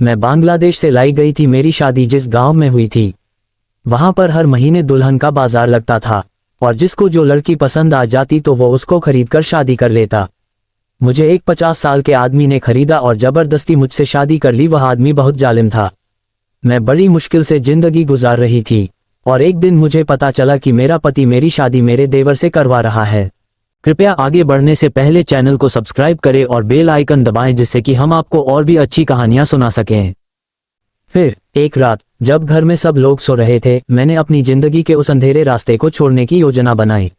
मैं बांग्लादेश से लाई गई थी। मेरी शादी जिस गांव में हुई थी वहां पर हर महीने दुल्हन का बाजार लगता था और जिसको जो लड़की पसंद आ जाती तो वो उसको खरीदकर शादी कर लेता। मुझे एक 50 साल के आदमी ने खरीदा और जबरदस्ती मुझसे शादी कर ली। वह आदमी बहुत जालिम था। मैं बड़ी मुश्किल से जिंदगी गुजार रही थी और एक दिन मुझे पता चला कि मेरा पति मेरी शादी मेरे देवर से करवा रहा है। कृपया आगे बढ़ने से पहले चैनल को सब्सक्राइब करें और बेल आइकन दबाएं जिससे कि हम आपको और भी अच्छी कहानियां सुना सकें। फिर एक रात जब घर में सब लोग सो रहे थे, मैंने अपनी जिंदगी के उस अंधेरे रास्ते को छोड़ने की योजना बनाई।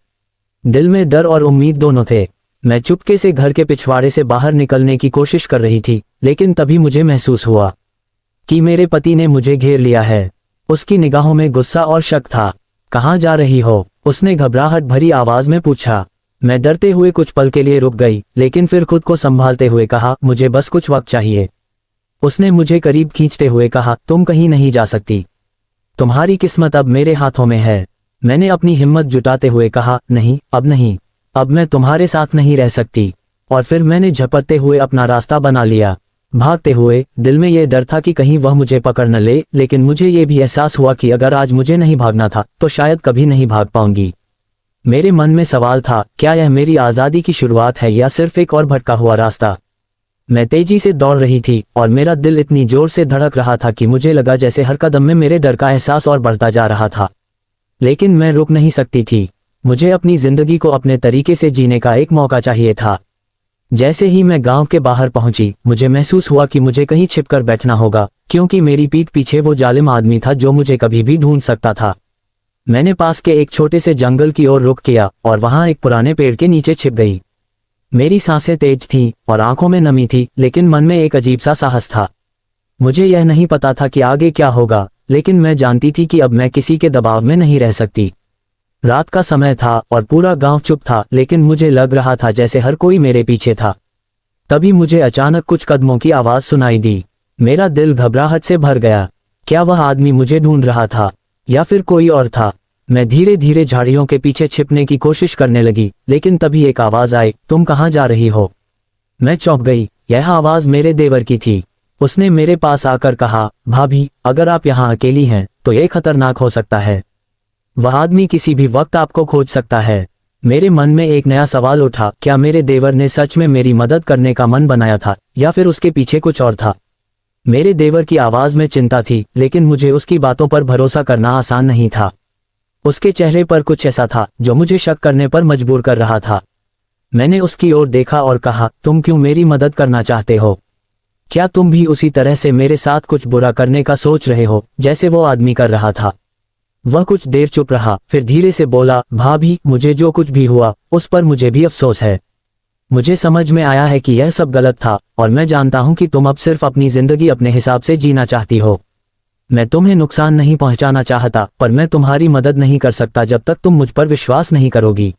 दिल में डर और उम्मीद दोनों थे। मैं चुपके से घर के पिछवाड़े से बाहर निकलने की कोशिश कर रही थी, लेकिन तभी मुझे महसूस हुआ कि मेरे पति ने मुझे घेर लिया है। उसकी निगाहों में गुस्सा और शक था। कहाँ जा रही हो? उसने घबराहट भरी आवाज में पूछा। मैं डरते हुए कुछ पल के लिए रुक गई, लेकिन फिर खुद को संभालते हुए कहा, मुझे बस कुछ वक्त चाहिए। उसने मुझे करीब खींचते हुए कहा, तुम कहीं नहीं जा सकती। तुम्हारी किस्मत अब मेरे हाथों में है। मैंने अपनी हिम्मत जुटाते हुए कहा, नहीं, अब नहीं, अब मैं तुम्हारे साथ नहीं रह सकती। और फिर मैंने झपटते हुए अपना रास्ता बना लिया, भागते हुए। दिल में यह डर था कि कहीं वह मुझे पकड़ न ले, लेकिन मुझे यह भी एहसास हुआ कि अगर आज मुझे नहीं भागना था तो शायद कभी नहीं भाग पाऊंगी। मेरे मन में सवाल था, क्या यह मेरी आज़ादी की शुरुआत है या सिर्फ एक और भटका हुआ रास्ता? मैं तेजी से दौड़ रही थी और मेरा दिल इतनी जोर से धड़क रहा था कि मुझे लगा जैसे हर कदम में मेरे डर का एहसास और बढ़ता जा रहा था। लेकिन मैं रुक नहीं सकती थी। मुझे अपनी जिंदगी को अपने तरीके से जीने का एक मौका चाहिए था। जैसे ही मैं गांव के बाहर पहुंची, मुझे महसूस हुआ कि मुझे कहीं छिपकर बैठना होगा, क्योंकि मेरी पीठ पीछे वो जालिम आदमी था जो मुझे कभी भी ढूंढ सकता था। मैंने पास के एक छोटे से जंगल की ओर रुख किया और वहां एक पुराने पेड़ के नीचे छिप गई। मेरी सांसें तेज थीं और आंखों में नमी थी, लेकिन मन में एक अजीब सा साहस था। मुझे यह नहीं पता था कि आगे क्या होगा, लेकिन मैं जानती थी कि अब मैं किसी के दबाव में नहीं रह सकती। रात का समय था और पूरा गांव चुप था, लेकिन मुझे लग रहा था जैसे हर कोई मेरे पीछे था। तभी मुझे अचानक कुछ कदमों की आवाज सुनाई दी। मेरा दिल घबराहट से भर गया। क्या वह आदमी मुझे ढूंढ रहा था या फिर कोई और था? मैं धीरे धीरे झाड़ियों के पीछे छिपने की कोशिश करने लगी, लेकिन तभी एक आवाज आई, तुम कहाँ जा रही हो? मैं चौंक गई। यह आवाज मेरे देवर की थी। उसने मेरे पास आकर कहा, भाभी, अगर आप यहाँ अकेली हैं तो यह खतरनाक हो सकता है। वह आदमी किसी भी वक्त आपको खोज सकता है। मेरे मन में एक नया सवाल उठा, क्या मेरे देवर ने सच में मेरी मदद करने का मन बनाया था या फिर उसके पीछे कुछ और था? मेरे देवर की आवाज में चिंता थी, लेकिन मुझे उसकी बातों पर भरोसा करना आसान नहीं था। उसके चेहरे पर कुछ ऐसा था जो मुझे शक करने पर मजबूर कर रहा था। मैंने उसकी ओर देखा और कहा, तुम क्यों मेरी मदद करना चाहते हो? क्या तुम भी उसी तरह से मेरे साथ कुछ बुरा करने का सोच रहे हो जैसे वो आदमी कर रहा था? वह कुछ देर चुप रहा, फिर धीरे से बोला, भाभी, मुझे जो कुछ भी हुआ उस पर मुझे भी अफसोस है। मुझे समझ में आया है कि यह सब गलत था और मैं जानता हूं कि तुम अब सिर्फ अपनी जिंदगी अपने हिसाब से जीना चाहती हो। मैं तुम्हें नुकसान नहीं पहुंचाना चाहता, पर मैं तुम्हारी मदद नहीं कर सकता जब तक तुम मुझ पर विश्वास नहीं करोगी।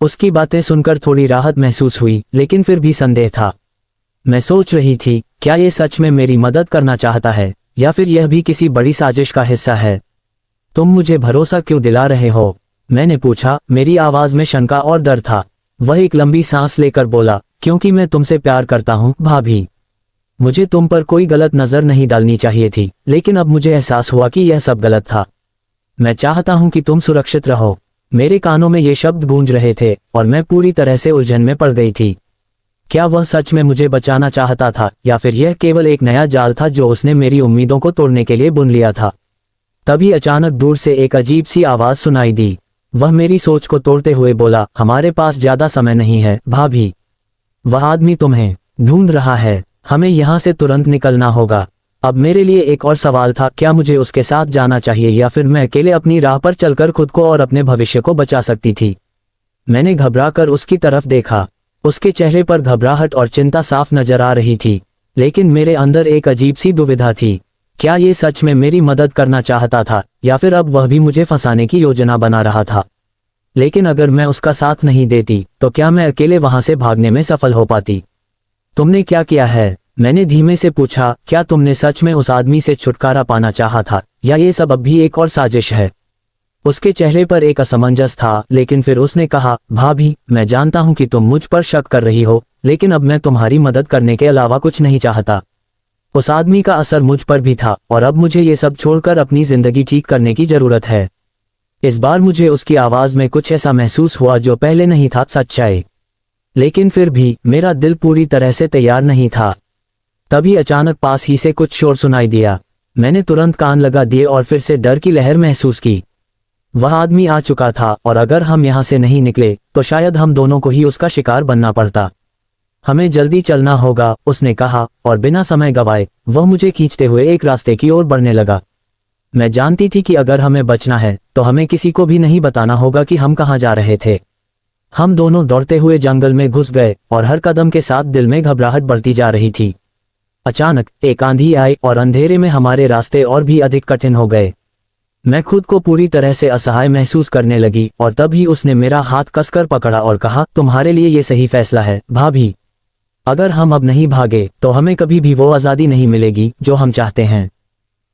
उसकी बातें सुनकर थोड़ी राहत महसूस हुई, लेकिन फिर भी संदेह था। मैं सोच रही थी, क्या ये सच में मेरी मदद करना चाहता है या फिर यह भी किसी बड़ी साजिश का हिस्सा है? तुम मुझे भरोसा क्यों दिला रहे हो? मैंने पूछा। मेरी आवाज में शंका और डर था। वह एक लंबी सांस लेकर बोला, क्योंकि मैं तुमसे प्यार करता हूं, भाभी। मुझे तुम पर कोई गलत नजर नहीं डालनी चाहिए थी, लेकिन अब मुझे एहसास हुआ कि यह सब गलत था। मैं चाहता हूं कि तुम सुरक्षित रहो। मेरे कानों में ये शब्द गूंज रहे थे और मैं पूरी तरह से उलझन में पड़ गई थी। क्या वह सच में मुझे बचाना चाहता था या फिर यह केवल एक नया जाल था जो उसने मेरी उम्मीदों को तोड़ने के लिए बुन लिया था? तभी अचानक दूर से एक अजीब सी आवाज सुनाई दी। वह मेरी सोच को तोड़ते हुए बोला, हमारे पास ज्यादा समय नहीं है, भाभी। वह आदमी तुम्हें ढूंढ रहा है। हमें यहाँ से तुरंत निकलना होगा। अब मेरे लिए एक और सवाल था, क्या मुझे उसके साथ जाना चाहिए या फिर मैं अकेले अपनी राह पर चलकर खुद को और अपने भविष्य को बचा सकती थी? मैंने घबराकर उसकी तरफ देखा। उसके चेहरे पर घबराहट और चिंता साफ नजर आ रही थी, लेकिन मेरे अंदर एक अजीब सी दुविधा थी। क्या ये सच में मेरी मदद करना चाहता था या फिर अब वह भी मुझे फंसाने की योजना बना रहा था? लेकिन अगर मैं उसका साथ नहीं देती तो क्या मैं अकेले वहां से भागने में सफल हो पाती? तुमने क्या किया है? मैंने धीमे से पूछा। क्या तुमने सच में उस आदमी से छुटकारा पाना चाहा था या ये सब अब भी एक और साजिश है? उसके चेहरे पर एक असमंजस था, लेकिन फिर उसने कहा, भाभी, मैं जानता हूं कि तुम मुझ पर शक कर रही हो, लेकिन अब मैं तुम्हारी मदद करने के अलावा कुछ नहीं चाहता। उस आदमी का असर मुझ पर भी था और अब मुझे ये सब छोड़कर अपनी जिंदगी ठीक करने की जरूरत है। इस बार मुझे उसकी आवाज में कुछ ऐसा महसूस हुआ जो पहले नहीं था, सच्चाई। लेकिन फिर भी मेरा दिल पूरी तरह से तैयार नहीं था। तभी अचानक पास ही से कुछ शोर सुनाई दिया। मैंने तुरंत कान लगा दिए और फिर से डर की लहर महसूस की। वह आदमी आ चुका था और अगर हम यहाँ से नहीं निकले तो शायद हम दोनों को ही उसका शिकार बनना पड़ता। हमें जल्दी चलना होगा, उसने कहा, और बिना समय गवाए वह मुझे खींचते हुए एक रास्ते की ओर बढ़ने लगा। मैं जानती थी कि अगर हमें बचना है तो हमें किसी को भी नहीं बताना होगा कि हम कहाँ जा रहे थे। हम दोनों दौड़ते हुए जंगल में घुस गए और हर कदम के साथ दिल में घबराहट बढ़ती जा रही थी। अचानक एक आंधी आई और अंधेरे में हमारे रास्ते और भी अधिक कठिन हो गए। मैं खुद को पूरी तरह से असहाय महसूस करने लगी और तभी उसने मेरा हाथ कसकर पकड़ा और कहा, तुम्हारे लिए ये सही फैसला है भाभी। अगर हम अब नहीं भागे तो हमें कभी भी वो आज़ादी नहीं मिलेगी जो हम चाहते हैं।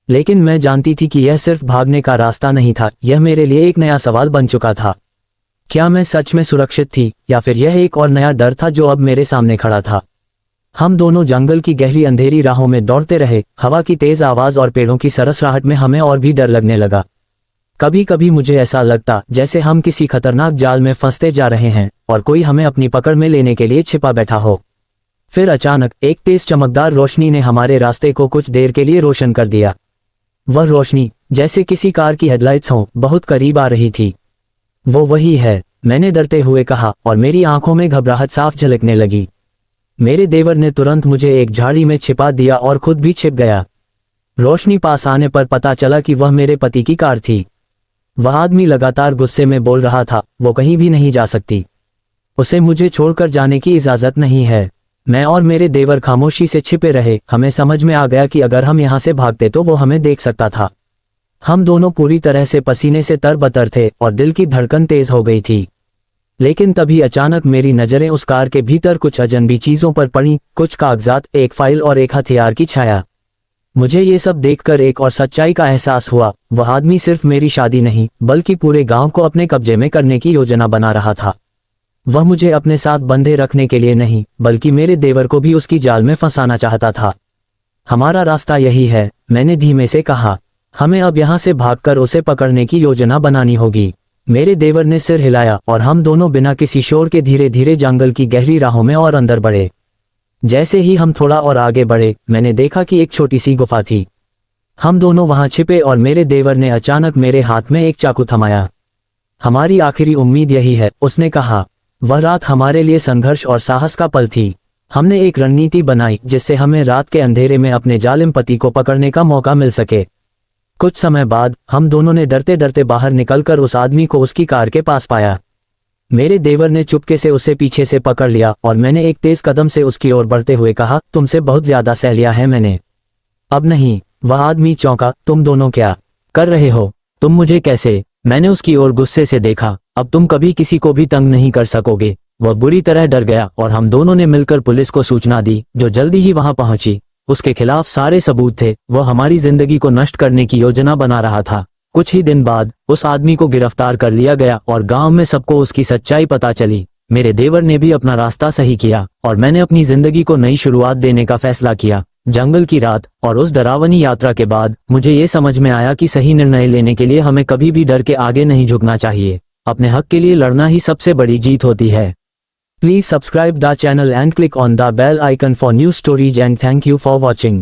लेकिन मैं जानती थी कि यह सिर्फ भागने का रास्ता नहीं था, यह मेरे लिए एक नया सवाल बन चुका था। क्या मैं सच में सुरक्षित थी या फिर यह एक और नया डर था जो अब मेरे सामने खड़ा था। हम दोनों जंगल की गहरी अंधेरी राहों में दौड़ते रहे। हवा की तेज आवाज और पेड़ों की सरसराहट में हमें और भी डर लगने लगा। कभी कभी मुझे ऐसा लगता जैसे हम किसी खतरनाक जाल में फंसते जा रहे हैं और कोई हमें अपनी पकड़ में लेने के लिए छिपा बैठा हो। फिर अचानक एक तेज चमकदार रोशनी ने हमारे रास्ते को कुछ देर के लिए रोशन कर दिया। वह रोशनी जैसे किसी कार की हेडलाइट्स हों, बहुत करीब आ रही थी। वो वही है, मैंने डरते हुए कहा और मेरी आंखों में घबराहट साफ झलकने लगी। मेरे देवर ने तुरंत मुझे एक झाड़ी में छिपा दिया और खुद भी छिप गया। रोशनी पास आने पर पता चला कि वह मेरे पति की कार थी। वह आदमी लगातार गुस्से में बोल रहा था, वो कहीं भी नहीं जा सकती, उसे मुझे छोड़कर जाने की इजाजत नहीं है। मैं और मेरे देवर खामोशी से छिपे रहे। हमें समझ में आ गया कि अगर हम यहाँ से भागते तो वो हमें देख सकता था। हम दोनों पूरी तरह से पसीने से तरबतर थे और दिल की धड़कन तेज हो गई थी। लेकिन तभी अचानक मेरी नजरें उस कार के भीतर कुछ अजनबी चीजों पर पड़ी, कुछ कागजात, एक फाइल और एक हथियार की छाया। मुझे ये सब देखकर एक और सच्चाई का एहसास हुआ। वह आदमी सिर्फ मेरी शादी नहीं बल्कि पूरे गांव को अपने कब्जे में करने की योजना बना रहा था। वह मुझे अपने साथ बंधे रखने के लिए नहीं बल्कि मेरे देवर को भी उसकी जाल में फंसाना चाहता था। हमारा रास्ता यही है, मैंने धीमे से कहा। हमें अब यहाँ से भागकर उसे पकड़ने की योजना बनानी होगी। मेरे देवर ने सिर हिलाया और हम दोनों बिना किसी शोर के धीरे धीरे जंगल की गहरी राहों में और अंदर बढ़े। जैसे ही हम थोड़ा और आगे बढ़े, मैंने देखा कि एक छोटी सी गुफा थी। हम दोनों वहां छिपे और मेरे देवर ने अचानक मेरे हाथ में एक चाकू थमाया। हमारी आखिरी उम्मीद यही है, उसने कहा। वह रात हमारे लिए संघर्ष और साहस का पल थी। हमने एक रणनीति बनाई जिससे हमें रात के अंधेरे में अपने जालिम पति को पकड़ने का मौका मिल सके। कुछ समय बाद हम दोनों ने डरते डरते बाहर निकलकर उस आदमी को उसकी कार के पास पाया। मेरे देवर ने चुपके से उसे पीछे से पकड़ लिया और मैंने एक तेज कदम से उसकी ओर बढ़ते हुए कहा, तुमसे बहुत ज्यादा सह लिया है मैंने, अब नहीं। वह आदमी चौंका, तुम दोनों क्या कर रहे हो? तुम मुझे कैसे? मैंने उसकी ओर गुस्से से देखा। अब तुम कभी किसी को भी तंग नहीं कर सकोगे। वह बुरी तरह डर गया और हम दोनों ने मिलकर पुलिस को सूचना दी, जो जल्दी ही वहां पहुंची। उसके खिलाफ सारे सबूत थे। वह हमारी जिंदगी को नष्ट करने की योजना बना रहा था। कुछ ही दिन बाद उस आदमी को गिरफ्तार कर लिया गया और गांव में सबको उसकी सच्चाई पता चली। मेरे देवर ने भी अपना रास्ता सही किया और मैंने अपनी जिंदगी को नई शुरुआत देने का फैसला किया। जंगल की रात और उस डरावनी यात्रा के बाद मुझे ये समझ में आया कि सही निर्णय लेने के लिए हमें कभी भी डर के आगे नहीं झुकना चाहिए। अपने हक के लिए लड़ना ही सबसे बड़ी जीत होती है। Please subscribe the channel and click on the bell icon for new stories and thank you for watching.